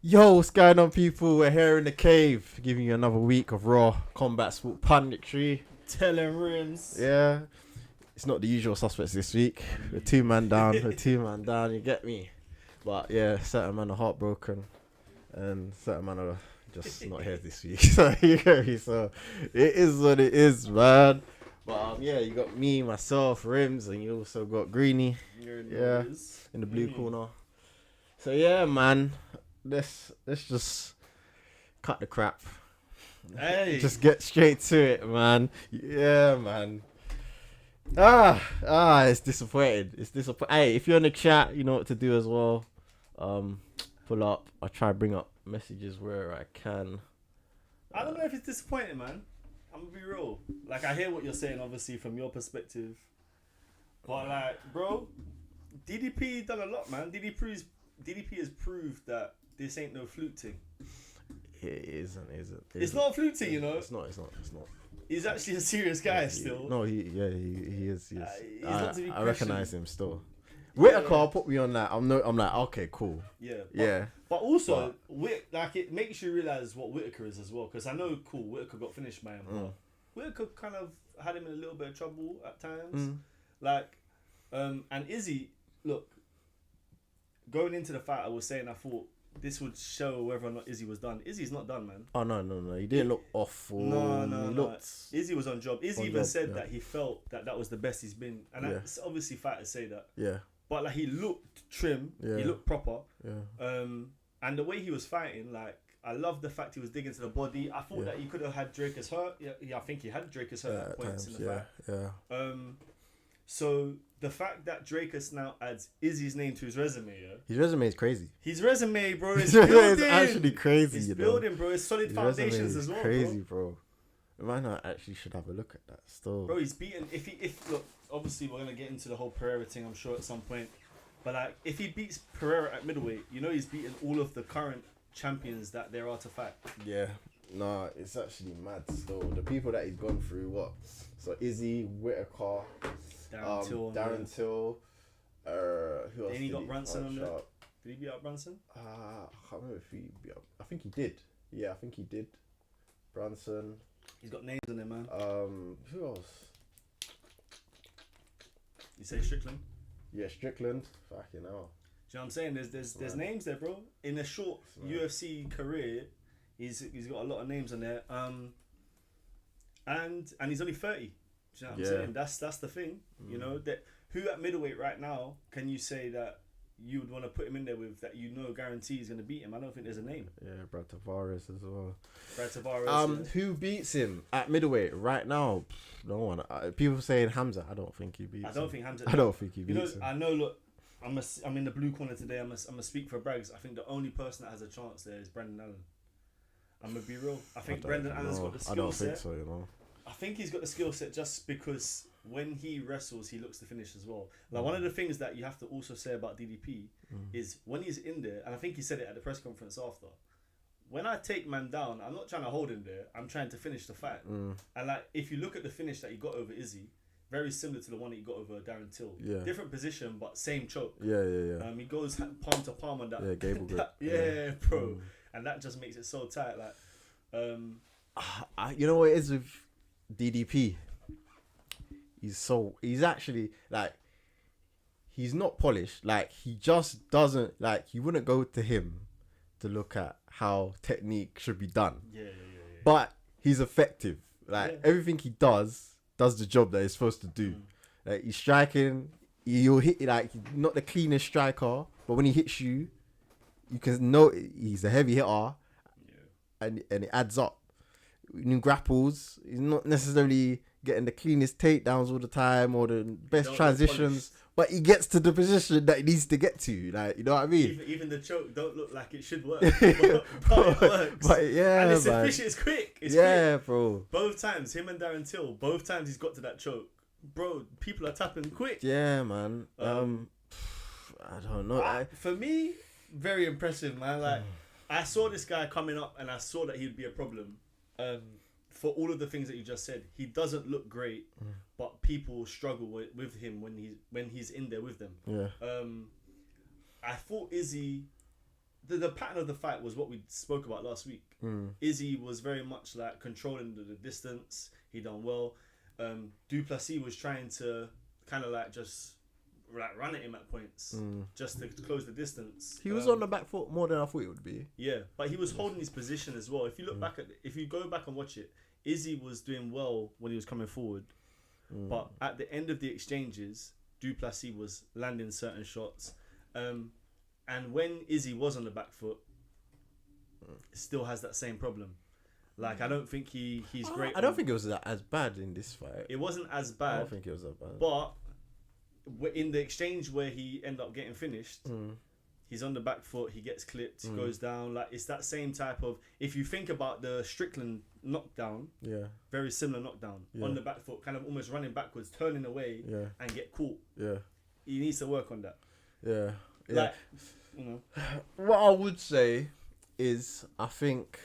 Yo, what's going on, people? We're here in the cave, giving you another week of raw combat sport punditry. Telling Rimz. Yeah, it's not the usual suspects this week. We're two man down. You get me? But yeah, certain men are heartbroken, and certain men are just not here this week. So you get me? So it is what it is, man. But yeah, you got me, myself, Rimz, and you also got Greeny. In the blue corner. So yeah, man. Let's just cut the crap. Hey. Just get straight to it, man. Yeah, man. It's disappointing. Hey, if you're in the chat, you know what to do as well. Pull up. I try to bring up messages where I can. I don't know if it's disappointing, man. I'm gonna be real. Like, I hear what you're saying, obviously, from your perspective. But like, bro, DDP done a lot, man. DDP has proved that this ain't no fluke thing. It isn't. It's not a fluke thing, you know. It's not. He's actually a serious guy still. No, he is. He's not to be I recognize questioned. him still. Whitaker put me on that. I'm like, okay, cool. Yeah. But also, it makes you realize what Whitaker is as well. Because I know, Whitaker got finished by him. But Whitaker kind of had him in a little bit of trouble at times. And Izzy, look, going into the fight, I was saying I thought this would show whether or not Izzy was done. Izzy's not done, man. Oh no. He didn't look awful. No. Izzy was on job. Izzy even said that he felt that was the best he's been. And that's obviously fighters say that. Yeah. But like, he looked trim. Yeah. He looked proper. Yeah. And the way he was fighting, like, I love the fact he was digging to the body. I thought that he could have had Drakus hurt. Yeah, I think he had Drakus hurt at points in the fight. Yeah. So the fact that Drakus now adds Izzy's name to his resume, his resume is crazy. His resume, bro, is actually crazy. It's building, bro. It's solid foundations as well, crazy, bro. Man, I actually should have a look at that still. Bro, he's beaten. If look, obviously we're gonna get into the whole Pereira thing, I'm sure, at some point. But like, if he beats Pereira at middleweight, you know he's beaten all of the current champions that there are to fight. Yeah. Nah, it's actually mad still. The people that he's gone through, what? So Izzy, Whitaker, Darren Till, who else? Then he got Brunson on there. Did he beat up Brunson? I can't remember if he beat up. I think he did. Yeah, I think he did. Brunson. He's got names on there, man. Who else? You say Strickland? Yeah, Strickland. Fucking hell. Do you know what I'm saying? There's names there, bro. In a short UFC career, he's got a lot of names on there. And he's only 30. Do you know what I'm saying? That's the thing. You know, that who at middleweight right now can you say that you would want to put him in there with that guarantee is going to beat him? I don't think there's a name. Yeah, Brad Tavares as well. Tavares. Who beats him at middleweight right now? No one. People saying Hamza. I don't think he beats. I don't think Hamza. I don't think he beats him. I know. Look, I'm in the blue corner today. I'm gonna speak for Bragz. I think the only person that has a chance there is Brendan Allen. I'm gonna be real. I think Brendan Allen's got the skill set. I don't think so. You know. I think he's got the skill set just because when he wrestles, he looks to finish as well. Like, one of the things that you have to also say about DDP is when he's in there, and I think he said it at the press conference after, when I take man down, I'm not trying to hold him there. I'm trying to finish the fight. And like, if you look at the finish that he got over Izzy, very similar to the one that he got over Darren Till. Yeah. Different position, but same choke. Yeah. He goes palm to palm on that. Yeah, Gable grip. Yeah, bro. And that just makes it so tight. Like, you know what it is with DDP? He's actually like, he's not polished. Like, he just doesn't, like, you wouldn't go to him to look at how technique should be done. Yeah. But he's effective. Like, everything he does the job that he's supposed to do. Like, he's striking, he'll hit, like, not the cleanest striker, but when he hits you, you can know he's a heavy hitter, and it adds up. New grapples, he's not necessarily getting the cleanest takedowns all the time or the best transitions, but he gets to the position that he needs to get to. Like, you know what I mean? Even the choke don't look like it should work, but it works. But yeah, and it's man. efficient. It's quick. It's quick. Bro. Both times, him and Darren Till, both times he's got to that choke, bro. People are tapping quick. Yeah, man. I don't know. For me, very impressive, man. Like, I saw this guy coming up, and I saw that he'd be a problem. For all of the things that you just said, he doesn't look great, but people struggle with him when he's in there with them. Yeah. I thought Izzy the pattern of the fight was what we spoke about last week. Izzy was very much like controlling the distance. He done well. Plessis was trying to kind of like just like run at him at points just to close the distance. He was on the back foot more than I thought he would be. Yeah, but he was holding his position as well. If you look back if you go back and watch it, Izzy was doing well when he was coming forward, but at the end of the exchanges, Plessis was landing certain shots, and when Izzy was on the back foot, still has that same problem. Like I don't think he's great. I don't think it was as bad in this fight. It wasn't as bad. I don't think it was that bad. But in the exchange where he ended up getting finished, he's on the back foot, he gets clipped, he goes down. Like it's that same type of. If you think about the Strickland knockdown, very similar knockdown on the back foot, kind of almost running backwards, turning away, and get caught. Yeah, he needs to work on that. Yeah, like you know, what I would say is I think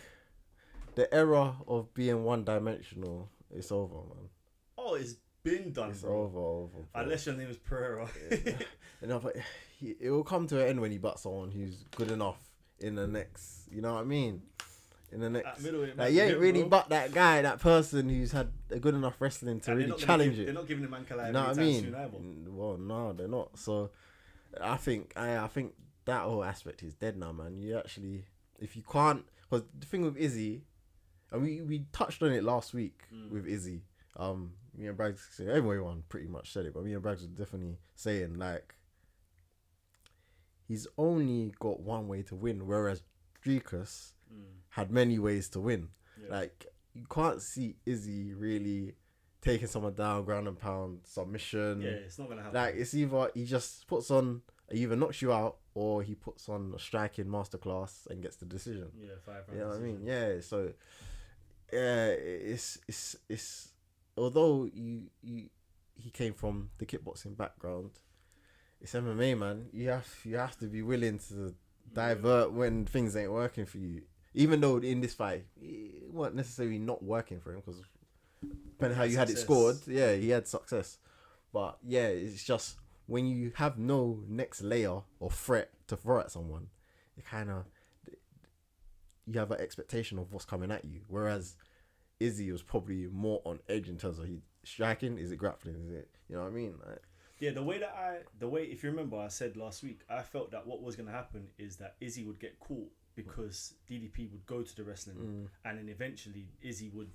the era of being one-dimensional is over, man. Oh, it's been done, it's bro. over. Unless your name is Pereira. But it will come to an end when he butts someone who's good enough in the next. You know what I mean? In the next, like you ain't really butt that guy, that person who's had a good enough wrestling to really challenge it. They're not giving him Ankalaev. You know what I mean? Well, no, they're not. So, I think that whole aspect is dead now, man. You actually, if you can't, because the thing with Izzy, and we touched on it last week with Izzy. Me and Bragz, everyone pretty much said it, but me and Bragz were definitely saying like he's only got one way to win, whereas Dricus had many ways to win. Yeah. Like you can't see Izzy really taking someone down, ground and pound, submission. Yeah, it's not gonna happen. Like it's either he just puts on, he either knocks you out or he puts on a striking masterclass and gets the decision. Yeah, 5 rounds. You know what I mean? Yeah. So yeah, it's although he came from the kickboxing background, it's MMA, man. You have to be willing to divert when things ain't working for you. Even though in this fight, it wasn't necessarily not working for him because depending how you had it scored, yeah, he had success. But yeah, it's just when you have no next layer or threat to throw at someone, it kind of you have an expectation of what's coming at you. Whereas Izzy was probably more on edge in terms of he striking. Is it grappling? Is it, you know what I mean? Like, yeah, the way if you remember, I said last week, I felt that what was going to happen is that Izzy would get caught because DDP would go to the wrestling and then eventually Izzy would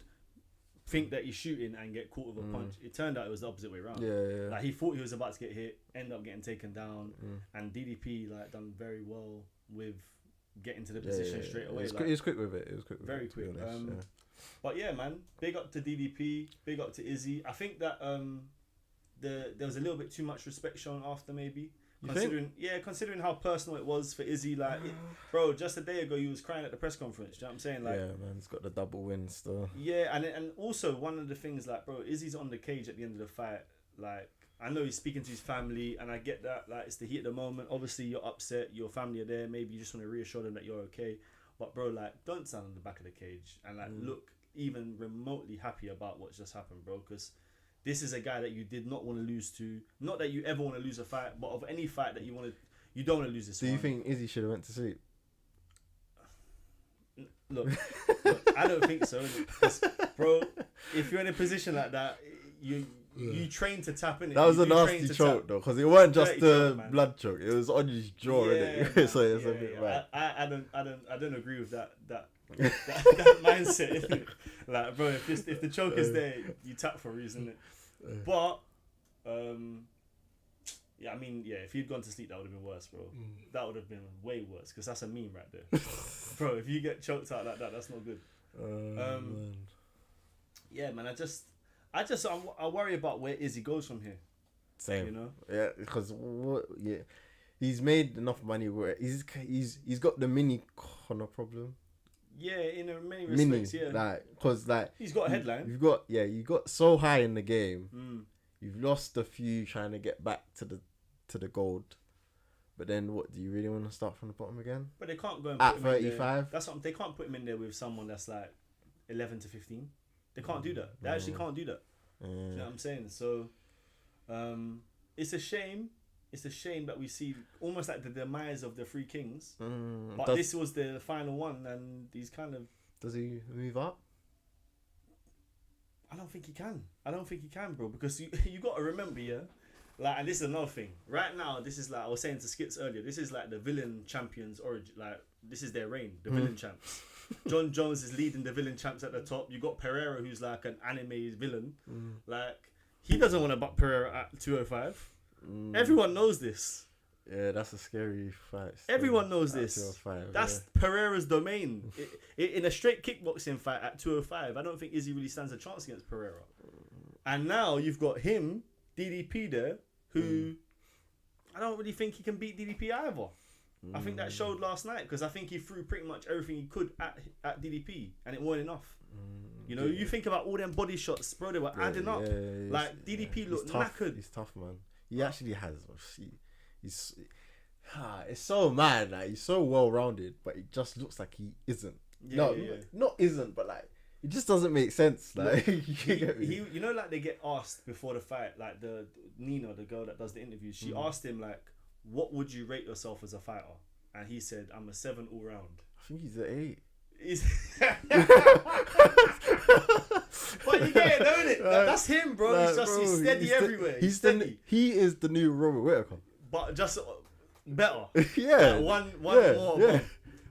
think that he's shooting and get caught with a punch. It turned out it was the opposite way around. Yeah. Like he thought he was about to get hit, ended up getting taken down, and DDP like done very well with getting to the position straight away. He was quick with it. It was quick. Very quick. But yeah, man, big up to DDP, big up to Izzy. I think that there was a little bit too much respect shown after, maybe. Considering how personal it was for Izzy, like, bro, just a day ago you was crying at the press conference. Do you know what I'm saying? Like, yeah, man, he's got the double win still. Yeah, and also one of the things, like, bro, Izzy's on the cage at the end of the fight. Like, I know he's speaking to his family, and I get that. Like, it's the heat of the moment. Obviously, you're upset. Your family are there. Maybe you just want to reassure them that you're okay. But bro, like, don't stand on the back of the cage and like look even remotely happy about what's just happened, bro. Because this is a guy that you did not want to lose to. Not that you ever want to lose a fight, but of any fight that you don't want to lose this. Do you think Izzy should have went to sleep? Look, I don't think so. Bro, if you're in a position like that, you train to tap in. That was a nasty choke though, because it wasn't just the blood choke; it was on his jaw, innit? So it's a bit bad. I don't agree with that mindset. Innit? Like, bro, if the choke is there, you tap for a reason. Innit? But yeah, I mean, yeah, if he'd gone to sleep, that would have been worse, bro. That would have been way worse, because that's a meme right there, bro. If you get choked out like that, that's not good. Man. Yeah, man. I worry about where Izzy goes from here. Same, you know. Yeah, because he's made enough money where he's got the mini Conor problem. Yeah, in many respects, yeah. Like, cause like he's got a headline. You got so high in the game. You've lost a few trying to get back to the gold. But then, what do you really want to start from the bottom again? But they can't go and at 35. That's what they can't put him in there with someone that's like 11 to 15. They can't do that. They actually can't do that. You know what I'm saying? So, it's a shame it's a shame that we see almost like the demise of the three kings. But Does- this was the final one, and he's kind of. Does he move up? I don't think he can, bro. Because you got to remember, yeah. Like, and this is another thing. Right now, this is like I was saying to Skits earlier. This is like the villain champions origin. Like, this is their reign. The villain champs. John Jones is leading the villain champs at the top. You got Pereira, who's like an anime villain. Like, he doesn't want to buck Pereira at 205. Everyone knows this. Yeah, that's a scary fight. Everyone knows At this. 205, That's Pereira's domain. In a straight kickboxing fight at 205, I don't think Izzy really stands a chance against Pereira. And now you've got him, DDP there, who I don't really think he can beat DDP either. I think that showed last night because I think he threw pretty much everything he could at DDP and it wasn't enough. You know, you think about all them body shots, bro, they were adding up. Like, DDP looked knackered. He's tough, man. He actually has. It's so mad. Like, he's so well rounded, but it just looks like he isn't. Not isn't, but like it just doesn't make sense. Like he you know, like they get asked before the fight, like the Nina, the girl that does the interviews, she asked him like, "What would you rate yourself as a fighter?" And he said, "I'm a 7 all round." I think he's an 8. But you get it, don't it? Like, that's him, bro. Like, He's just he's steady everywhere. He's steady. He is the new Robert Whittaker. But just better. Yeah. One Yeah, more. yeah.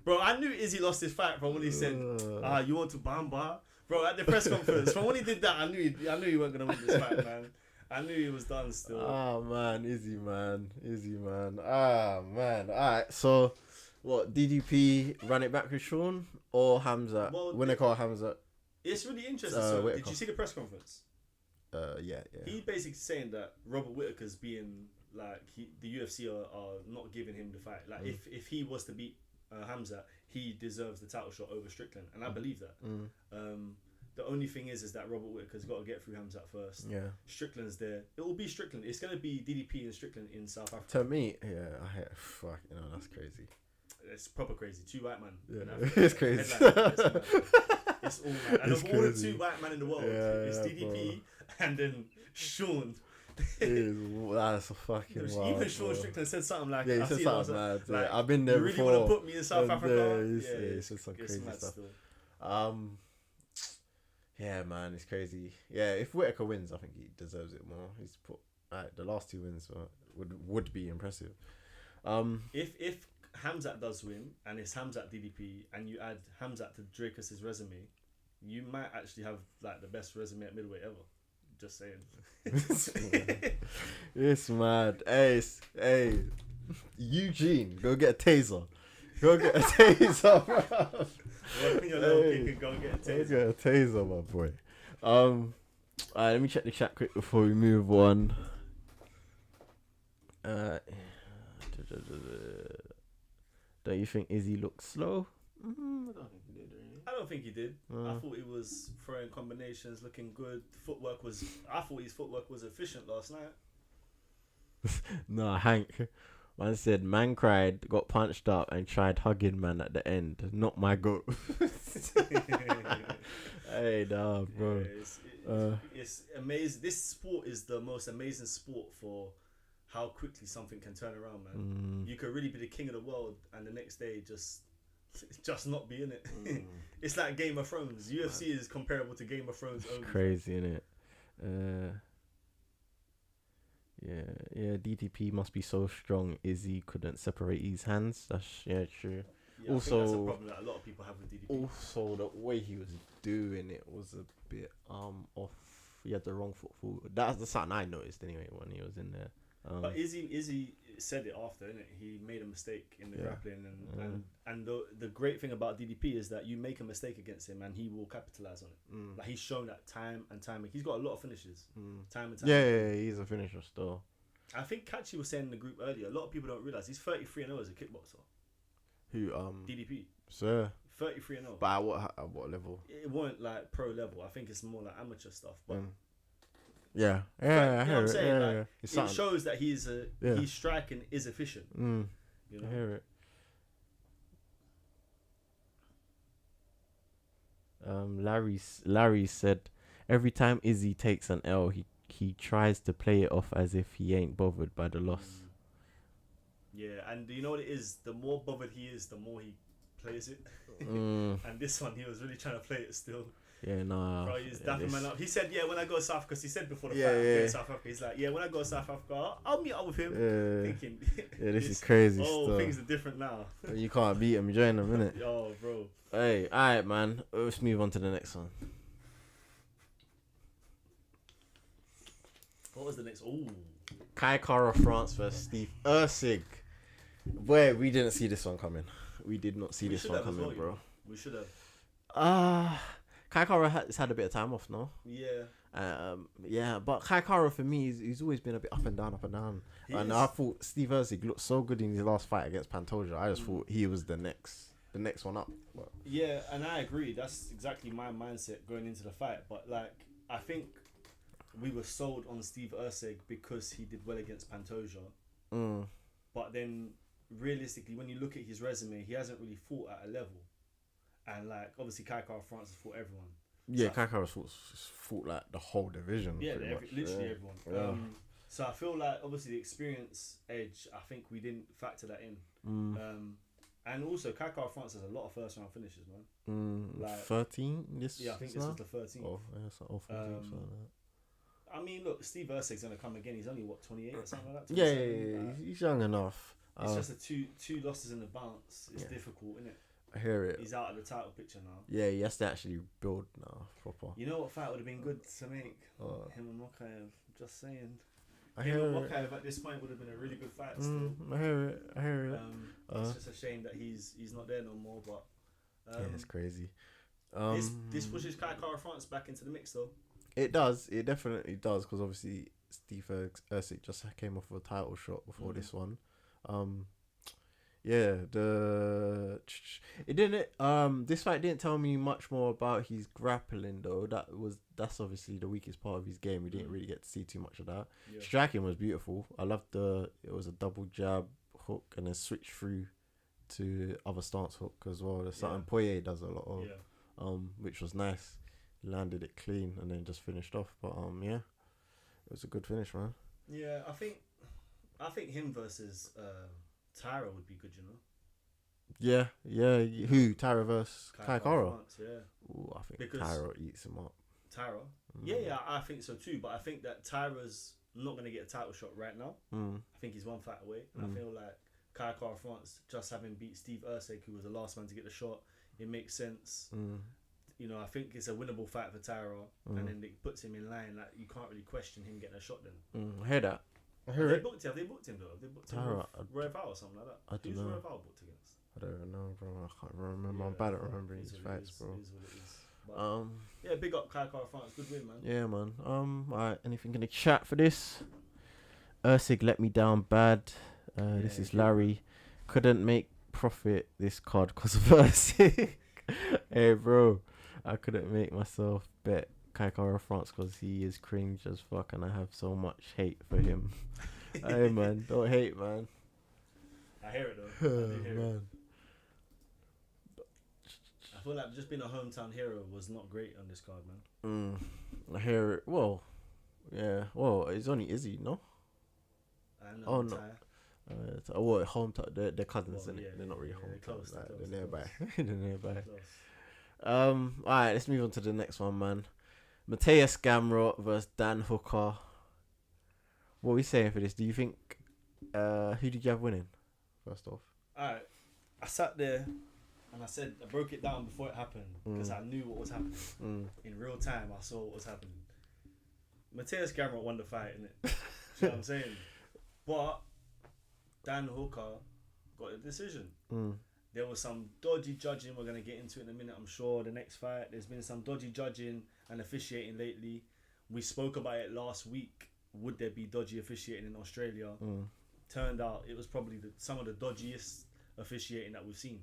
Bro, I knew Izzy lost his fight from when he said, "You want to bamba?" Bro, at the press conference, from when he did that, I knew he wasn't gonna win this fight, man. I knew he was done still. Man, Izzy, man. Alright, so what, DDP run it back with Sean or Hamza? Well, Winner call Hamza. It's really interesting. So, did you see the press conference? Yeah. He basically saying that Robert Whittaker's being like the UFC are not giving him the fight. Like if he was to beat Hamza, he deserves the title shot over Strickland, and I believe that. The only thing is that Robert Whittaker's got to get through Hamza first. Yeah. Strickland's there. It will be Strickland. It's gonna be DDP and Strickland in South Africa. To me, fuck, that's crazy. It's proper crazy. 2 white men. Yeah, it's crazy. It's all mad. And of all the 2 white men in the world, it's DDP and then Sean. That's a fucking wild. Even Sean Strickland said something like, he said something mad. Like, I've been there before. You really want to put me in South Africa? He said some crazy stuff. Still. Yeah, man, it's crazy. Yeah, if Whittaker wins, I think he deserves it more. He's put the last 2 wins would be impressive. If Hamzat does win and it's Hamzat DDP and you add Hamzat to Dracus's resume, you might actually have like the best resume at middleweight ever. Just saying. It's mad. Hey, Eugene, go get a taser. Go get a taser, bro. Open your little kick and go and get a taser. Go get a taser, my boy. Alright, let me check the chat quick before we move on. Don't you think Izzy looks slow? I don't think he did. I thought he was throwing combinations, looking good. I thought his footwork was efficient last night. No, Hank. Man said, man cried, got punched up, and tried hugging man at the end. Not my goat. Hey, nah, bro. Yeah, it's amazing. This sport is the most amazing sport for how quickly something can turn around, man. You could really be the king of the world, and the next day just not be in it. It's like Game of Thrones. UFC is comparable to Game of Thrones. It's crazy, isn't it? Yeah. DTP must be so strong. Izzy couldn't separate his hands. That's true. Yeah, also, I think that's a problem that a lot of people have with DDP. Also, the way he was doing it was a bit off. He had the wrong foot forward. That's something I noticed anyway when he was in there. But Izzy said it after, innit? He made a mistake in the grappling, and the great thing about DDP is that you make a mistake against him and he will capitalize on it. Like, he's shown that time and time. He's got a lot of finishes, time and time. Yeah, he's a finisher still. I think Kachi was saying in the group earlier, a lot of people don't realize he's 33-0 as a kickboxer. Who DDP. Sir. 33-0. But at what level? It weren't like pro level. I think it's more like amateur stuff. But yeah, you know what I'm saying? Yeah. It shows that he's striking is efficient. You know? I hear it. Larry said every time Izzy takes an L, he tries to play it off as if he ain't bothered by the loss. Yeah, and you know what it is? The more bothered he is, the more he plays it. And this one, he was really trying to play it still. Yeah, nah. Bro, he's dapping man up. He said, yeah, when I go to South, because he said before the Yeah, fight, I'm yeah. going to South Africa. He's like, yeah, when I go to South Africa, I'll meet up with him. Yeah. Thinking, Yeah, this is crazy oh, stuff. things are different now. You can't beat him, join him, innit? Yo, bro. Hey, alright, man. Let's move on to the next one. What was the next? Ooh. Kai Kara France versus Steve Erceg. Boy, we didn't see this one coming. We did not see this one coming, bro. You know. We should have. Kai Kara has had a bit of time off, no? Yeah. Yeah, but Kai Kara for me, he's always been a bit up and down. I thought Steve Erceg looked so good in his last fight against Pantoja. I just thought he was the next one up. But yeah, and I agree. That's exactly my mindset going into the fight. But like, I think we were sold on Steve Erceg because he did well against Pantoja. But then, realistically, when you look at his resume, he hasn't really fought at a level. And like, obviously, Kai Kara France has fought everyone. yeah, Kai Kara fought like the whole division. Yeah, pretty much. literally everyone. Yeah. So I feel like obviously the experience edge, I think we didn't factor that in. And also Kai Kara France has a lot of first round finishes, man. Like 13 this. Yeah, I think this was the 13th. Oh, yeah, so 14. So I mean, look, Steve Erceg's gonna come again. He's only what 28 or something like that. yeah, he's young enough. It's just the two losses in the bounce. It's difficult, isn't it? I hear it. He's out of the title picture now. Yeah, he has to actually build now proper. You know what fight would have been good to make? Him and Mokaev. Just saying. I Him hear and it. Mokaev at this point would have been a really good fight. Still. I hear it. It's just a shame that he's not there no more. But yeah, it's crazy. This pushes Kai Kara France back into the mix, though. It does. It definitely does, because obviously Steve Erceg just came off of a title shot before this one. Yeah, it didn't. This fight didn't tell me much more about his grappling though. That's obviously the weakest part of his game. We didn't really get to see too much of that. Yeah. Striking was beautiful. I loved it was a double jab hook and then switch through to other stance hook as well. There's something Poirier does a lot of, which was nice. Landed it clean and then just finished off. But yeah, it was a good finish, man. Yeah, I think him versus Tyra would be good, you know. Yeah. Who? Tyra versus Kai Kara? Yeah. Ooh, I think Because Tyra eats him up. Tyra? Yeah, I think so too. But I think that Tyra's not going to get a title shot right now. I think he's one fight away. And I feel like Kai Kara France, just having beat Steve Erceg, who was the last man to get the shot, it makes sense. You know, I think it's a winnable fight for Tyra. And then it puts him in line. Like, you can't really question him getting a shot then. I hear that. Have they booked him though? Have they booked him Tyra, with Roy Val or something like that? I don't Who's know. Roy Val booked against? I don't even know, bro. I can't remember. I'm bad at remembering these fights, bro. It is what it is. But, yeah, big up Kai Kara France. Good win, man. Yeah, man. Alright, anything in the chat for this? Erceg let me down bad. This is Larry. Couldn't make profit this card because of Erceg. Hey, bro. I couldn't make myself bet Kai Kara France because he is cringe as fuck and I have so much hate for him. Hey, man. Don't hate, man. I hear it, though. I do hear man. it. I feel like just being a hometown hero was not great on this card, man. I hear it. Well, yeah. Well, it's only Izzy, no? I know. Oh, no. Well, hometown. They're cousins, isn't it? Yeah, They're not really they're hometown. close, Like, they're they're nearby. close. They're nearby. Close. Alright, let's move on to the next one, man. Mateus Gamrot versus Dan Hooker. What are we saying for this? Do you think who did you have winning? First off. Alright. I sat there and I broke it down before it happened because I knew what was happening. In real time I saw what was happening. Mateus Gamrot won the fight, innit? You know what I'm saying? But Dan Hooker got a decision. There was some dodgy judging. We're going to get into it in a minute, I'm sure. The next fight, there's been some dodgy judging and officiating lately. We spoke about it last week. Would there be dodgy officiating in Australia? Turned out it was probably some of the dodgiest officiating that we've seen.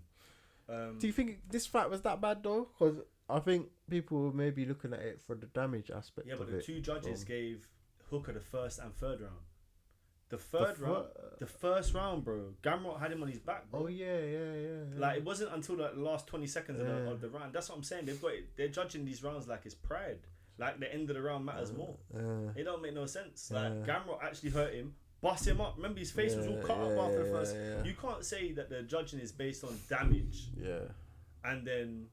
Do you think this fight was that bad though? Because I think people may be looking at it for the damage aspect. Yeah, but of the it. two judges gave Hooker the first and third round. The first round, bro. Gamrot had him on his back, bro. Oh yeah. Like it wasn't until the last 20 seconds of the round. That's what I'm saying. They've got it. They're judging these rounds like it's pride. Like the end of the round matters more. It don't make no sense. Like Gamrot actually hurt him bust him up. Remember, his face was all cut up after the first. Yeah. You can't say that the judging is based on damage. Yeah. And then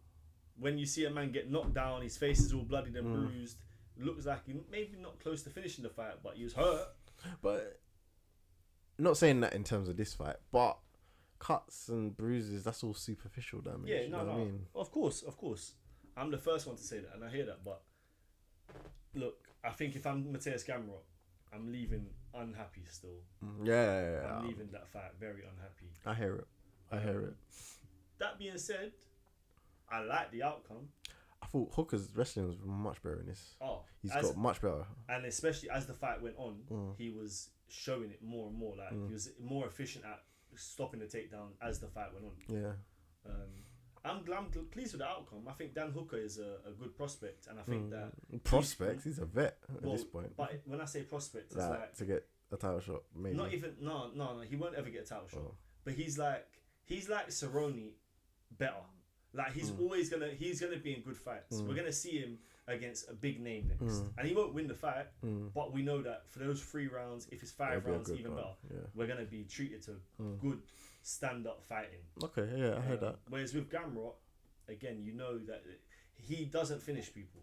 when you see a man get knocked down, his face is all bloodied and bruised. Looks like he maybe not close to finishing the fight, but he was hurt. But not saying that in terms of this fight, but cuts and bruises, that's all superficial damage. Yeah, you know what I mean? Of course. I'm the first one to say that, and I hear that. But look, I think if I'm Mateus Gamrot, I'm leaving unhappy still. Yeah. I'm leaving that fight very unhappy. I hear it. That being said, I like the outcome. I thought Hooker's wrestling was much better in this. Oh, he's got much better. And especially as the fight went on, he was showing it more and more. Like he was more efficient at stopping the takedown as the fight went on. Yeah. I'm pleased with the outcome. I think Dan Hooker is a good prospect, and I think that he's a vet at this point. But when I say prospect, it's like to get a title shot, maybe. Not even no. He won't ever get a title shot. But he's like Cerrone, better. Like he's gonna be in good fights. We're gonna see him against a big name next, and he won't win the fight. But we know that for those 3 rounds, if it's 5 rounds, even better. Yeah. We're gonna be treated to good stand-up fighting. Okay, yeah, I heard that. Whereas with Gamrot, again, you know that he doesn't finish people.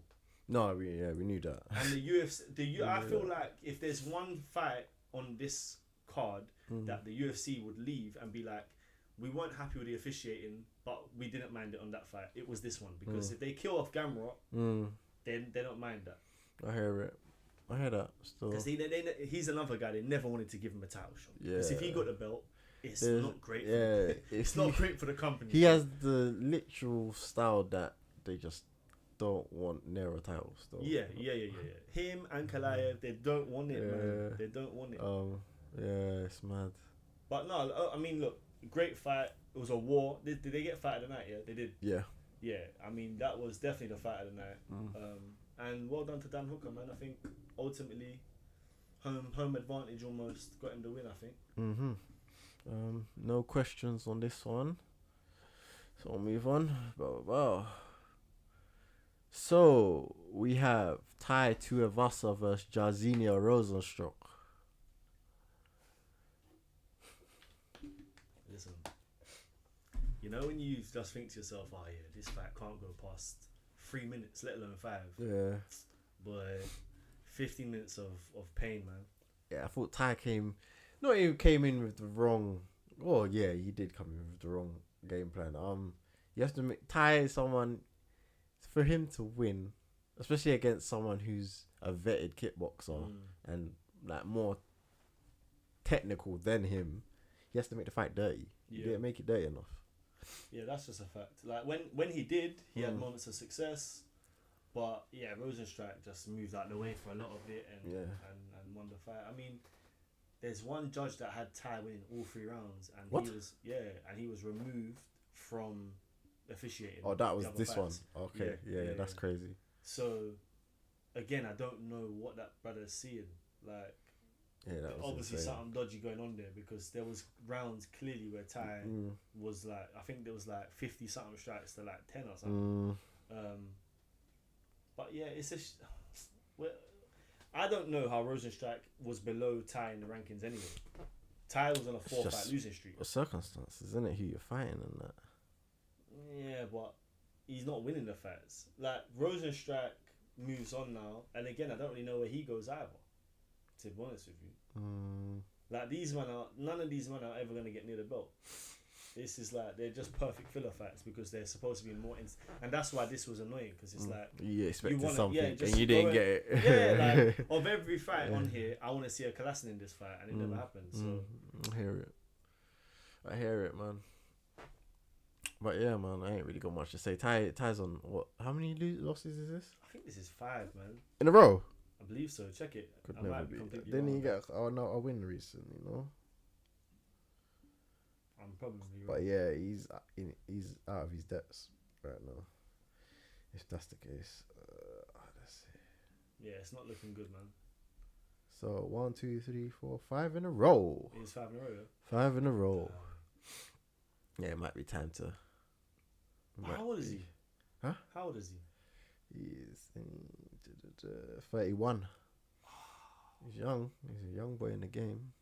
No, we knew that. And the UFC, I feel like if there's one fight on this card that the UFC would leave and be like, we weren't happy with the officiating, but we didn't mind it on that fight. It was this one because if they kill off Gamrot, then they don't mind that. I hear that still. Because he's another guy. They never wanted to give him a title shot. Because if he got the belt, it's not great. It's not great for the company. He has the literal style that they just don't want near a title. Still. Yeah. Him and Ankalaev, they don't want it, man. They don't want it. Yeah, it's mad. But no, I mean, look, great fight. It was a war. Did they get fight of the night? Yeah, they did. Yeah. I mean, that was definitely the fight of the night. And well done to Dan Hooker, man. I think ultimately, home advantage almost got him the win. I think. No questions on this one, so we'll move on. Wow. So we have Tuivasa versus Jairzinho Rozenstruik. Listen, you know when you just think to yourself, oh yeah, this fight can't go past 3 minutes, let alone 5. Yeah. But 15 minutes of pain, man. Yeah, I thought Ty came in with the wrong. Oh yeah, he did come in with the wrong game plan. You have to make Ty someone for him to win, especially against someone who's a vetted kickboxer and like more technical than him. He has to make the fight dirty. He didn't make it dirty enough. Yeah, that's just a fact. Like when he did, he had moments of success, but yeah, Rozenstruik just moved out of the way for a lot of it and won the fight. I mean, there's one judge that had Ty winning all 3 rounds, and he was removed from officiating. Oh, that was this fights. one. Okay, yeah, that's crazy. So, again, I don't know what that brother's seeing. Like, that was obviously insane. something dodgy going on there because there was rounds clearly where Ty was like, I think there was like 50 something strikes to like 10 or something. But yeah, it's just I don't know how Rozenstruik was below Ty in the rankings anyway. Ty was on a 4-fight losing streak. Circumstances, isn't it? Who you're fighting and that. Yeah, but he's not winning the fights. Like Rozenstruik moves on now, and again, I don't really know where he goes either. To be honest with you, like none of these men are ever gonna get near the belt. This is like they're just perfect filler fights because they're supposed to be more, and that's why this was annoying because it's like you expected something and you didn't get it. Yeah, like of every fight on here, I want to see a Kalassin in this fight, and it never happened. So I hear it, man. But yeah, man, I ain't really got much to say. Ty's on what? How many losses is this? I think this is 5, man. In a row. I believe so. Check it. Could I never might be. completely Didn't wrong. he get a win recently? No. I'm probably wrong. But yeah, he's out of his depths right now. If that's the case, let's see. Yeah, it's not looking good, man. So 1, 2, 3, 4, 5 in a row. It's 5 in a row. Yeah? 5 in a row. Yeah, it might be time to. How old is he? Huh? How old is he? He's 31. He's young. He's a young boy in the game.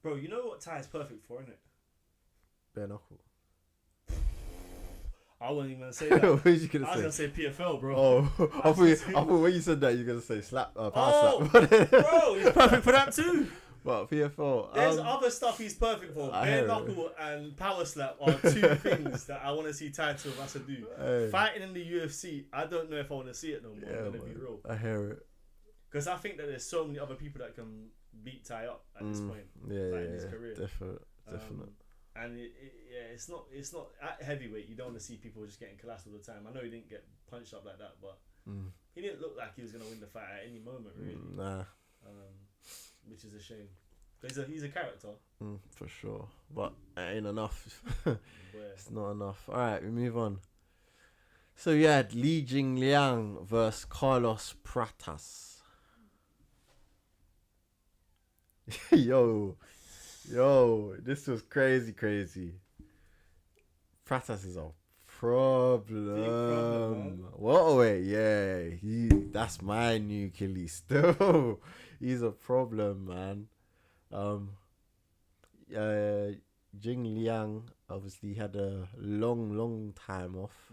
Bro, you know what Thai is perfect for, innit? Bare knuckle. I wasn't even gonna say that. What was you gonna I was say? gonna say PFL, bro. Oh, I thought when you said that you were gonna say power slap. Bro, he's perfect for that too. But PFL. There's other stuff he's perfect for. I Bare hear knuckle and power slap are two things that I want to see Tai Tuivasa do. Hey. Fighting in the UFC, I don't know if I want to see it no more. Yeah, I'm gonna be real. I hear it. Because I think that there's so many other people that can beat Tai up at this point. In his career. Definite. And it's not at heavyweight. You don't want to see people just getting collapsed all the time. I know he didn't get punched up like that, but he didn't look like he was gonna win the fight at any moment, really. Nah. Which is a shame. He's a character. For sure, but it ain't enough. It's not enough. All right, we move on. So you had Li Jingliang versus Carlos Prates. Yo, this was crazy. Prates is a problem. What a way, yeah. That's my new Achilles still. He's a problem, man. Jingliang obviously had a long time off.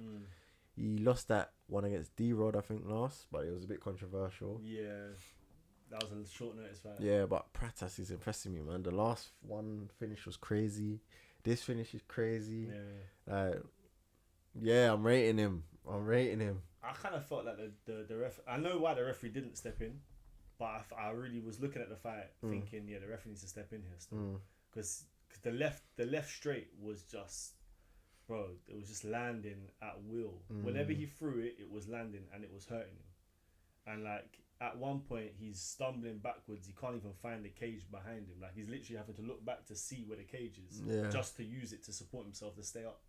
He lost that one against D-Rod, I think, last, but it was a bit controversial. Yeah, that was a short notice fight. Yeah, but Prates is impressing me, man. The last one finish was crazy. This finish is crazy. Yeah, I'm rating him. I kind of felt like the ref. I know why the referee didn't step in, but I really was looking at the fight thinking, the referee needs to step in here still, because the left straight was just, bro, it was just landing at will. Whenever he threw it, it was landing and it was hurting him. And like at one point, he's stumbling backwards. He can't even find the cage behind him. Like he's literally having to look back to see where the cage is, just to use it to support himself to stay up.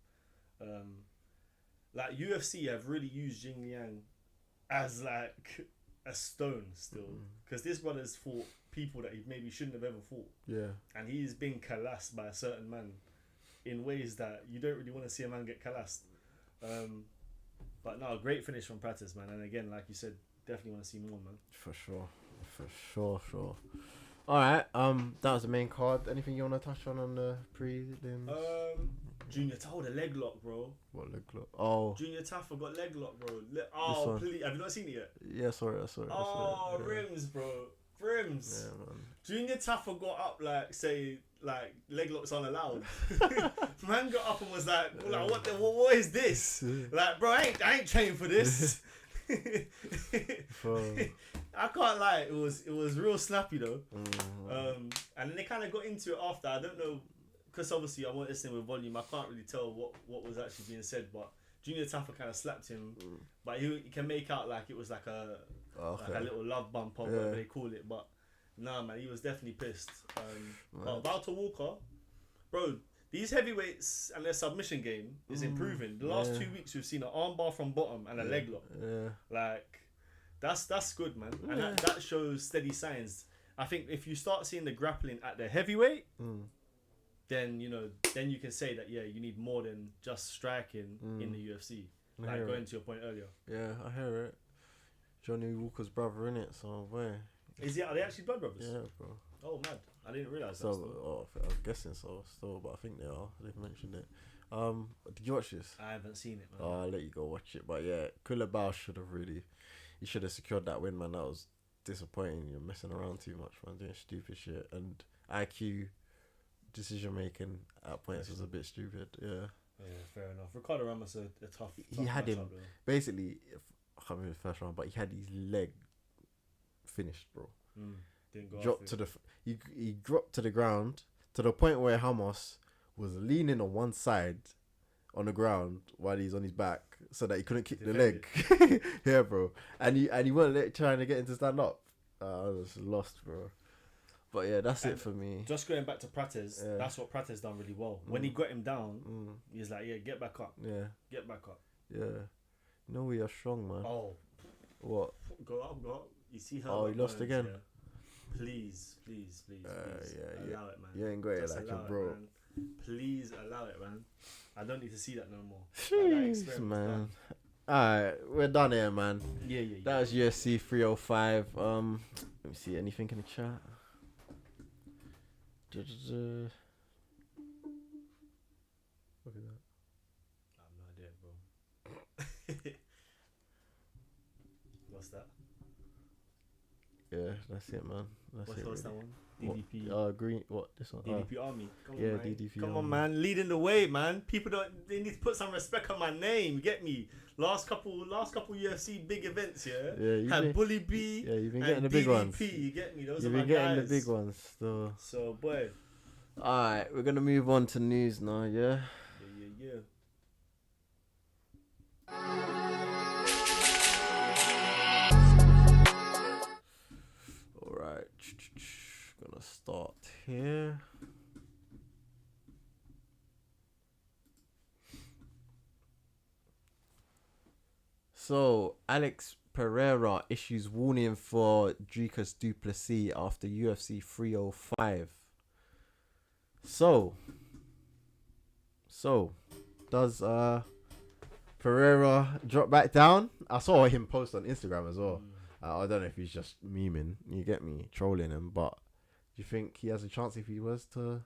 Like UFC have really used Jingliang as like a stone still, because this brother's fought people that he maybe shouldn't have ever fought. Yeah, and he's been collassed by a certain man in ways that you don't really want to see a man get collassed. But no, great finish from Prates, man. And again, like you said, definitely want to see more, man. For sure. All right, that was the main card. Anything you want to touch on the prelims? Junior Taffa, the leg lock, bro. What leg lock? Oh, Junior Taffa got leg lock, bro. Please, have you not seen it yet? Yeah, sorry. Oh, Rimz, bro. Rimz. Yeah, man. Junior Taffa got up like leg locks aren't allowed. Man got up and was like what is this? Like, bro, I ain't trained for this. I can't lie, it was real snappy though. And then they kind of got into it after. I don't know, because obviously I wasn't listening with volume. I can't really tell what was actually being said, but Junior Taffa kind of slapped him, but he can make out like it was like a little love bump or whatever they call it. But nah, man, he was definitely pissed. But Walter Walker, bro, these heavyweights and their submission game is improving. The last 2 weeks we've seen an armbar from bottom and a leg lock. Yeah. Like that's good, man. And that shows steady signs. I think if you start seeing the grappling at the heavyweight, then you can say that you need more than just striking in the UFC. Like going to your point earlier. Yeah, I hear it. Johnny Walker's brother, innit? So where? Are they actually blood brothers? Yeah, bro. Oh, mad. I didn't realise that. I was guessing so still, but I think they are. They've mentioned it. Did you watch this? I haven't seen it, man. I'll let you go watch it. But yeah, Kulabao should have secured that win, man. That was disappointing. You're messing around too much, man. Doing stupid shit. And IQ decision making at points was a bit stupid. Yeah. Yeah, fair enough. Ricardo Ramos a tough. He had him basically. I can't remember the first round, but he had his leg finished, bro. Didn't go dropped to the he dropped to the ground to the point where Hamas was leaning on one side on the ground while he's on his back so that he couldn't kick the leg. Yeah, bro. And he weren't trying to get him to stand up. I was lost, bro. But yeah, that's it for me. Just going back to Prates, that's what Prates done really well. When he got him down, he's like, get back up. Yeah. Get back up. Yeah. You know we are strong, man. Oh. What? Go up. You see how? Oh, he lost again. Yeah. Please. Allow it, man. You ain't got it like a bro. Man. Please allow it, man. I don't need to see that no more. Jeez, man. Alright, we're done here, man. Yeah. That was UFC 305. Let me see, anything in the chat? Look at that. I have no idea, bro. What's that? Yeah, that's it, man. What's that one? What? DDP. Green. What? This one? DDP Army. Come yeah, on, man. DDP Come Army. on, man. Leading the way, man. People don't. They need to put some respect on my name. You get me? Last couple UFC big events, yeah. You had Bully B. Yeah, you've been and getting the big DDP, ones. You get me? Those You've are my been getting guys. the big ones. So, boy. All right, we're gonna move on to news now. Yeah. Yeah. All right. Gonna start here. So, Alex Pereira issues warning for Dricus du Plessis after UFC 305. So does Pereira drop back down? I saw him post on Instagram as well. I don't know if he's just memeing, you get me, trolling him, but do you think he has a chance if he was to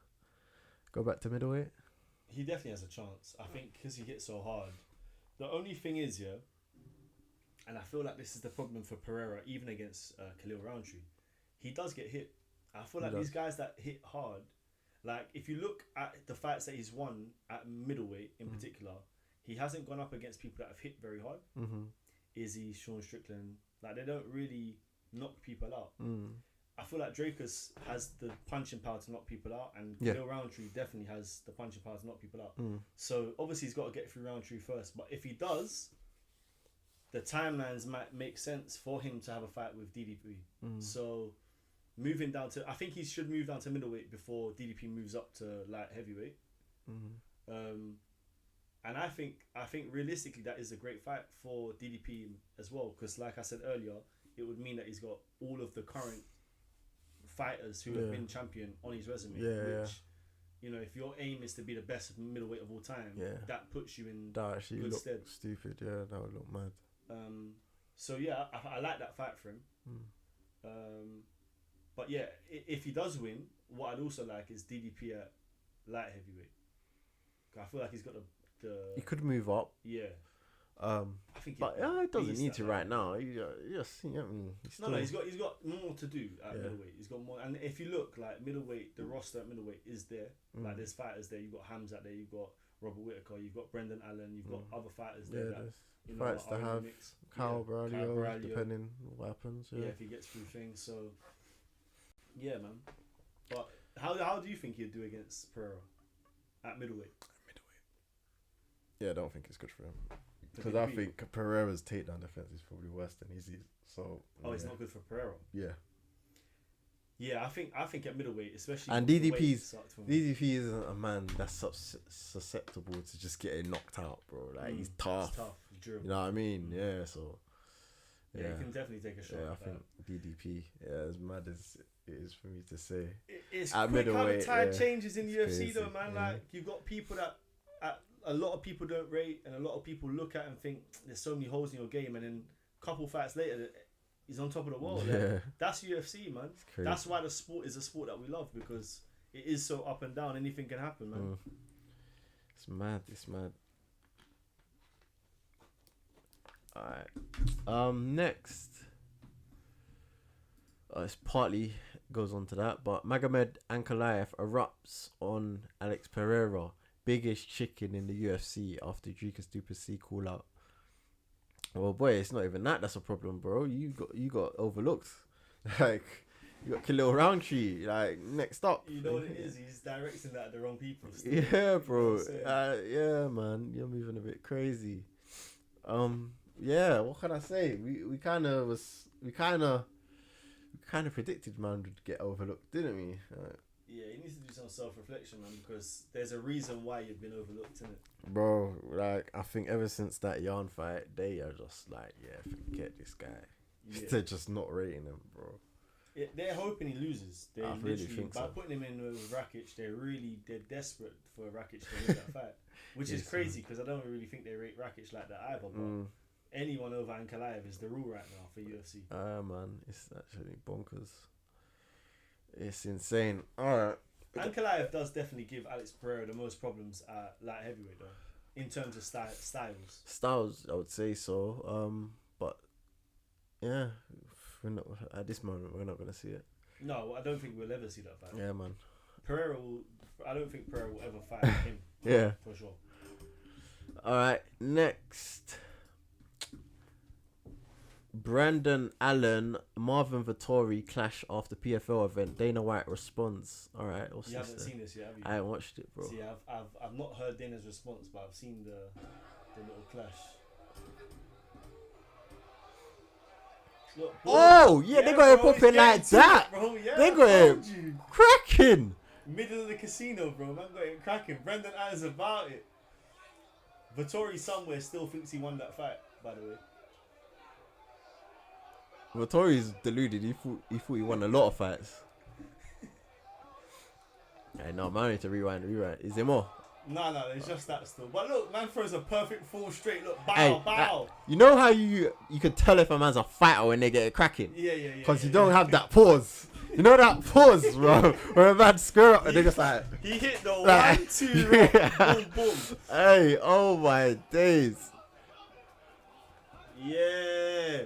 go back to middleweight? He definitely has a chance. I think because he hit so hard. The only thing is, yeah, and I feel like this is the problem for Pereira, even against Khalil Roundtree. He does get hit. I feel like these guys that hit hard, like if you look at the fights that he's won at middleweight in particular, he hasn't gone up against people that have hit very hard. Izzy, Sean Strickland, like they don't really knock people out. I feel like Dracus has the punching power to knock people out, and Khalil Roundtree definitely has the punching power to knock people out. So obviously he's got to get through Roundtree first. But if he does, the timelines might make sense for him to have a fight with DDP. So moving down to, I think he should move down to middleweight before DDP moves up to light heavyweight. And I think realistically that is a great fight for DDP as well, because like I said earlier, it would mean that he's got all of the current fighters who have been champion on his resume. You know, if your aim is to be the best middleweight of all time, that puts you in that actually good look stead. Stupid, yeah, that would look mad. So yeah, I like that fight for him. But yeah, if he does win, what I'd also like is DDP at light heavyweight. I feel like he's got the he could move up. Yeah. I think, but it doesn't need to right now. You just, you know what I mean? He's got more to do at middleweight. He's got more, and if you look like middleweight, the roster at middleweight is there. Like there's fighters there. You've got Hamzat there. You've got Robert Whittaker. You've got Brendan Allen. You've got other fighters there. That, you know, fights to have. Kyle Braulio, depending what happens. Yeah, if he gets through things. So yeah, man. But how do you think he'd do against Pereira at middleweight? Yeah, I don't think it's good for him. Because I think Pereira's takedown defense is probably worse than Izzy's. So it's not good for Pereira. Yeah. Yeah, I think at middleweight, especially. And DDP isn't a man that's susceptible to just getting knocked out, bro. Like he's tough. He's tough. Durable. You know what I mean? Yeah. So. Yeah, you can definitely take a shot. Yeah, I think DDP. Yeah, as mad as it is for me to say. It's quick how the tide changes in the UFC, though, man. Yeah. Like you've got people that. A lot of people don't rate, and a lot of people look at and think there's so many holes in your game, and then a couple fights later, he's on top of the world. Yeah. Like, that's UFC, man. That's why the sport is a sport that we love, because it is so up and down. Anything can happen, man. It's mad. Alright. Next. It's partly goes on to that, but Magomed Ankalaev erupts on Alex Pereira. Biggest chicken in the UFC after Dricus du Plessis call out. Well, boy, it's not even that's a problem, bro. You got overlooked. Like you got Khalil Roundtree. Like next up. You know what it is? He's directing that at the wrong people. Still. Yeah, bro. Yeah, man. You're moving a bit crazy. Yeah. What can I say? We kind of predicted man would get overlooked, didn't we? Yeah, he needs to do some self-reflection, man, because there's a reason why you've been overlooked, innit? Bro, like, I think ever since that Yarn fight, they are just like, forget this guy. Yeah. They're just not rating him, bro. Yeah, they're hoping he loses. They I really think by putting him in with Rakic, they're desperate for Rakic to win that fight, which is crazy because I don't really think they rate Rakic like that either. But anyone over Ankalaev is the rule right now for UFC. Man, it's actually bonkers. It's insane. Alright, Ankalaev does definitely give Alex Pereira the most problems at light heavyweight, though, in terms of styles. Styles, I would say so. But yeah, we're not, at this moment we're not gonna see it. No, I don't think we'll ever see that fight. Yeah, man. I don't think Pereira will ever fight him. Yeah, for sure. All right, next. Brandon Allen, Marvin Vettori clash after PFL event. Dana White responds. All right, what's You this haven't then? seen this yet, have you? I haven't watched it, bro. See, I've not heard Dana's response, but I've seen the little clash. Look, Oh, yeah, they got him bro, popping he's like getting to that. it, bro. Yeah, They I got told him you. cracking. Middle of the casino, bro. Man got him cracking. Brendan Allen's about it. Vettori somewhere still thinks he won that fight, by the way. Vettori's deluded. He thought he won a lot of fights. Hey, no, man, I need to rewind. Is there more? No, it's just that still. But look, man throws a perfect full straight. Look, bow, Hey, bow. you know how you can tell if a man's a fighter when they get it cracking? Yeah. Because you don't have that pause. You know that pause, bro? Where a man square up and they just like... He hit the Like, 1-2 yeah. boom, boom. Hey, oh my days. Yeah.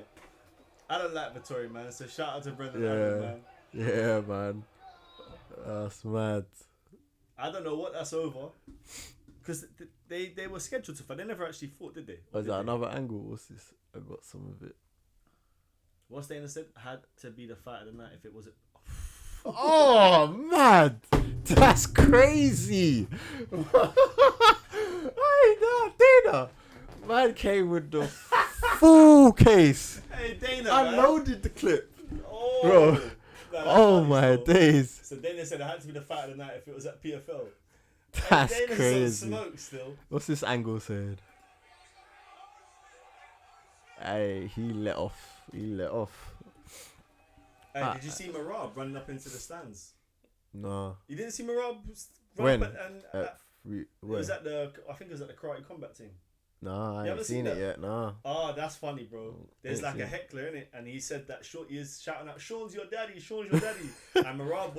I don't like Vettori, man. So shout out to Brendan Allen, man. Yeah, man. That's mad. I don't know what that's over. Because they were scheduled to fight. They never actually fought, did they? Was that another angle? What's this? I got some of it. What's Dana said? Had to be the fight of the night if it wasn't. Oh, man. That's crazy. Hey, no, Dana. Man came with the full case. Hey, Dana. Unloaded the clip. Oh, Bro. Nah, Oh, funny my still. days. So Dana said it had to be the fight of the night if it was at PFL. That's Dana's crazy. on smoke still. What's this angle saying? Hey, he let off. Hey, did you see Marab running up into the stands? No. You didn't see Marab When? run up it was at I think it was at the karate combat team. No, I You haven't haven't seen seen it that? yet. No. Oh, that's funny, bro. There's ain't like seen a it. heckler in it, and he said that he is shouting out, "Sean's your daddy, Sean's your daddy." And Marab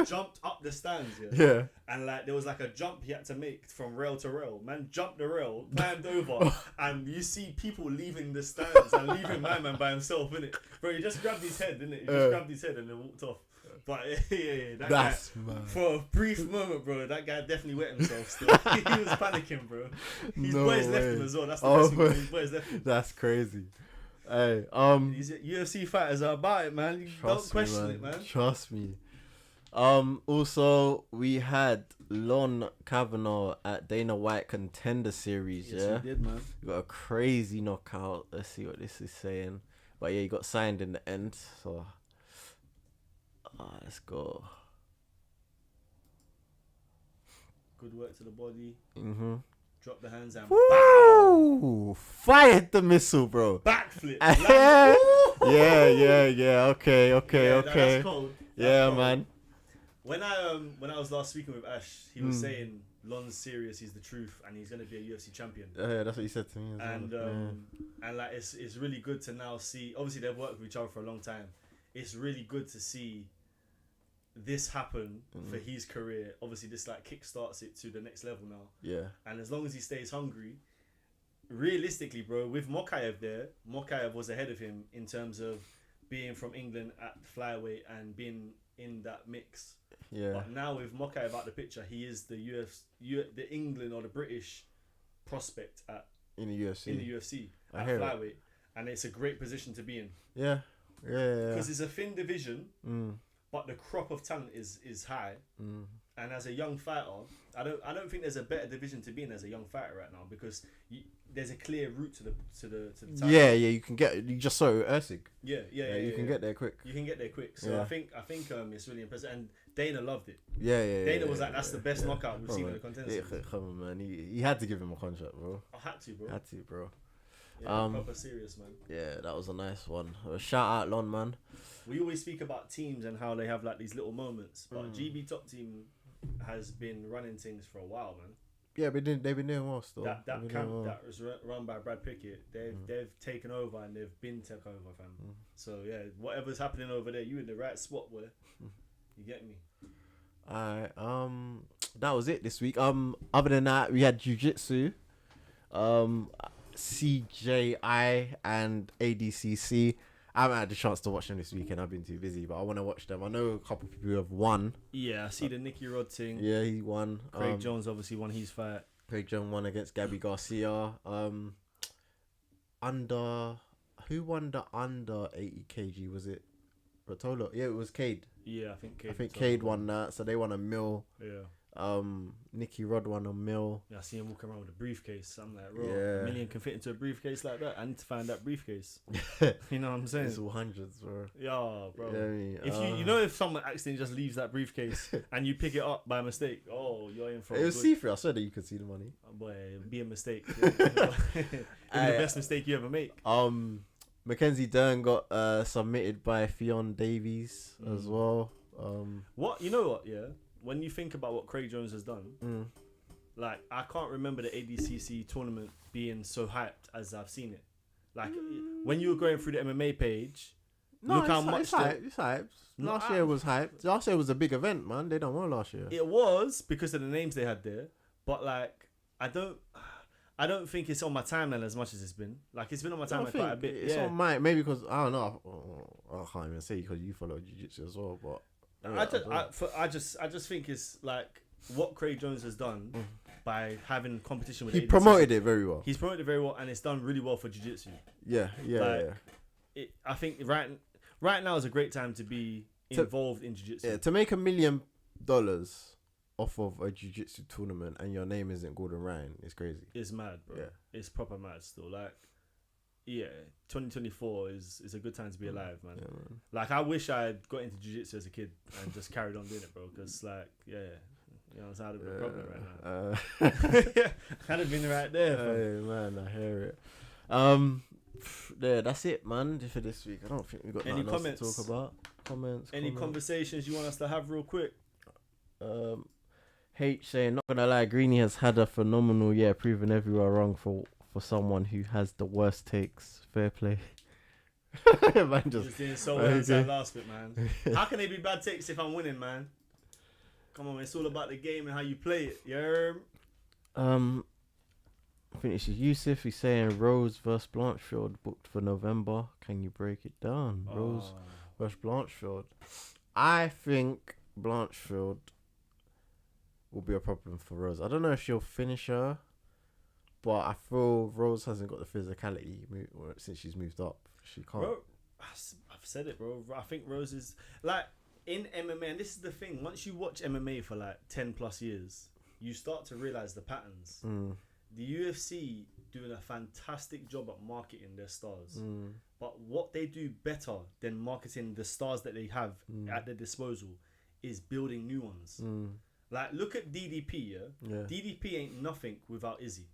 jumped up the stands, Yeah. and like there was like a jump he had to make from rail to rail. Man jumped the rail, climbed over, and you see people leaving the stands and leaving my man by himself, innit? Bro, he just grabbed his head, didn't it? He just grabbed his head and then walked off. But yeah, That's guy, mad. for a brief moment, bro, that guy definitely wet himself still. He was panicking, bro. His No boys left way. him as well. That's the best thing. His boys left him. That's crazy. Hey, These UFC fighters are about it, man. You don't question it, man. Trust me. Also, we had Lon Kavanagh at Dana White Contender Series. Yes, yeah, we did, man. you got a crazy knockout. Let's see what this is saying. But yeah, he got signed in the end. So, let's go. Good work to the body. Mhm. Drop the hands and bow. Woo! Fired the missile, bro. Backflip. Yeah. Okay. Yeah, that's cold. That's Yeah, cold. man. When I was last speaking with Ash, he was saying Lon's serious. He's the truth, and he's gonna be a UFC champion. Yeah, that's what he said to me. And like it's really good to now see. Obviously, they've worked with each other for a long time. It's really good to see this happen for his career. Obviously, this like kickstarts it to the next level now. Yeah. And as long as he stays hungry, realistically, bro, with Mokaev there, Mokaev was ahead of him in terms of being from England at flyweight and being in that mix. Yeah. But now with Mokaev out the picture, he is the the England or the British prospect In the UFC. in the UFC I at hear it. flyweight, and it's a great position to be in Yeah. because it's a thin division, Mm. but the crop of talent is high. Mm. And as a young fighter, I don't think there's a better division to be in as a young fighter right now because there's a clear route to the title. Yeah, you can get. You just saw it with Erceg. Yeah, You can get there quick. You can get there quick. So Yeah. I think it's really impressive, and Dana loved it. Yeah. Dana was like, that's the best knockout we've seen in the contender. Yeah, come on, man. He had to give him a contract, bro. I had to, bro. Bro. Yeah, proper serious, man. Yeah, that was a nice one. Shout out, Lon, man. We always speak about teams and how they have like these little moments, but GB Top Team has been running things for a while, man. Yeah, they've been doing well still. That camp that was run by Brad Pickett, they've taken over and they've been taken over, fam. So yeah, whatever's happening over there, you in the right spot, where you get me. Alright, that was it this week. Other than that, we had jiu-jitsu. CJI and ADCC. I haven't had the chance to watch them this weekend. I've been too busy, but I want to watch them. I know a couple of people who have won. Yeah, I see the Nicky Rod thing. Yeah, he won. Craig Jones obviously won his fight. Craig Jones won against Gabby Garcia. Who won the under 80 kg? Was it Rotolo? Yeah, it was Cade. Yeah, I think Cade won that, so they won a mil. Yeah. Nicky Rod won a mil. Yeah, I see him walking around with a briefcase. I'm like, bro, Yeah. a million can fit into a briefcase like that. I need to find that briefcase. You know what I'm saying? It's all hundreds, bro. Yeah, bro. Yeah, I mean, if if someone accidentally just leaves that briefcase and you pick it up by mistake, you're in for it was see-through. I said that you could see the money. Boy, it'd be a mistake. It'd be the best mistake you ever make. Mackenzie Dern got submitted by Fionn Davies as well. What you know what? Yeah, when you think about what Craig Jones has done, like I can't remember the ADCC tournament being so hyped as I've seen it. Like when you were going through the MMA page, look how much it's hyped. Last year was hyped. Last year was a big event, man. They done well last year. It was because of the names they had there, but like I don't think it's on my timeline as much as it's been. Like it's been on my timeline quite a bit. It's on mine, maybe because I don't know. I can't even say because you follow jiu-jitsu as well, but I just think it's like what Craig Jones has done by having competition with. He promoted it very well. He's promoted it very well, and it's done really well for jiu-jitsu. Yeah. I think right now is a great time to be involved in jiu-jitsu. Yeah, to make $1 million off of a jiu-jitsu tournament and your name isn't Gordon Ryan, it's crazy. It's mad, bro. Yeah. It's proper mad still. Like, yeah, 2024 is a good time to be alive, man. Yeah, man. Like, I wish I had got into jiu-jitsu as a kid and just carried on doing it, bro. Because, like, yeah, you know, it's out of a problem right now. I'd have been right there. Hey, man, I hear it. Yeah, that's it, man, for this week. I don't think we got Any nothing comments? else to talk about. Any conversations you want us to have real quick? H saying, not gonna lie, Greeny has had a phenomenal year, proving everywhere wrong for someone who has the worst takes. Fair play. Man, just doing so well inside last bit, man. How can they be bad takes if I'm winning, man? Come on, man. It's all about the game and how you play it. Yeah. I think it's Yusuf. He's saying Rose versus Blanchfield booked for November. Can you break it down? Rose versus Blanchfield. I think Blanchfield will be a problem for Rose. I don't know if she'll finish her, but I feel Rose hasn't got the physicality since she's moved up. She can't. Bro, I've said it, bro. I think Rose is like in MMA, and this is the thing. Once you watch MMA for like 10 plus years, you start to realize the patterns. The UFC doing a fantastic job at marketing their stars, but what they do better than marketing the stars that they have at their disposal is building new ones. Like, look at DDP, yeah? DDP ain't nothing without Izzy.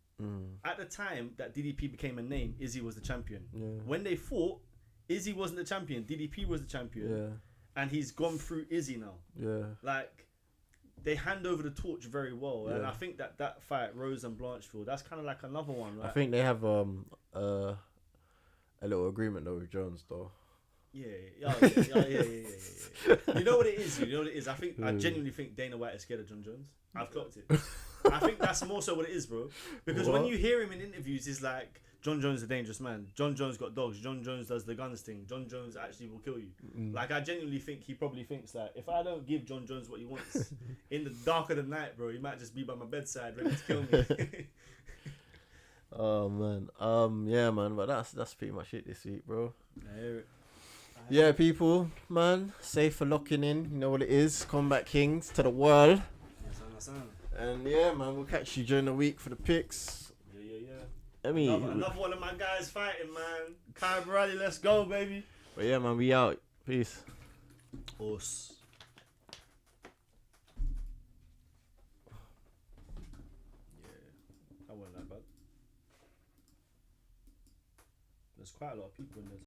At the time that DDP became a name, Izzy was the champion. When they fought, Izzy wasn't the champion. DDP was the champion. And he's gone through Izzy now. Like, they hand over the torch very well. And I think that fight, Rose and Blanchfield, that's kind of like another one. Right? I think they have a little agreement though with Jones though. Yeah. You know what it is? I genuinely think Dana White is scared of John Jones. I've clocked it. I think that's more so what it is, bro. Because when you hear him in interviews, it's like, John Jones is a dangerous man. John Jones got dogs. John Jones does the guns thing. John Jones actually will kill you. Like, I genuinely think he probably thinks that if I don't give John Jones what he wants, in the dark of the night, bro, he might just be by my bedside ready to kill me. Oh, man. Yeah, man. But that's pretty much it this week, bro. I hear it. Yeah, people, man, safe for locking in. You know what it is. Combat Kings to the world. And yeah, man, we'll catch you during the week for the picks. Yeah. I mean, another one of my guys fighting, man. Kai Barali, let's go, baby. But yeah, man, we out. Peace. Us. Yeah, that wasn't that bad. There's quite a lot of people in there.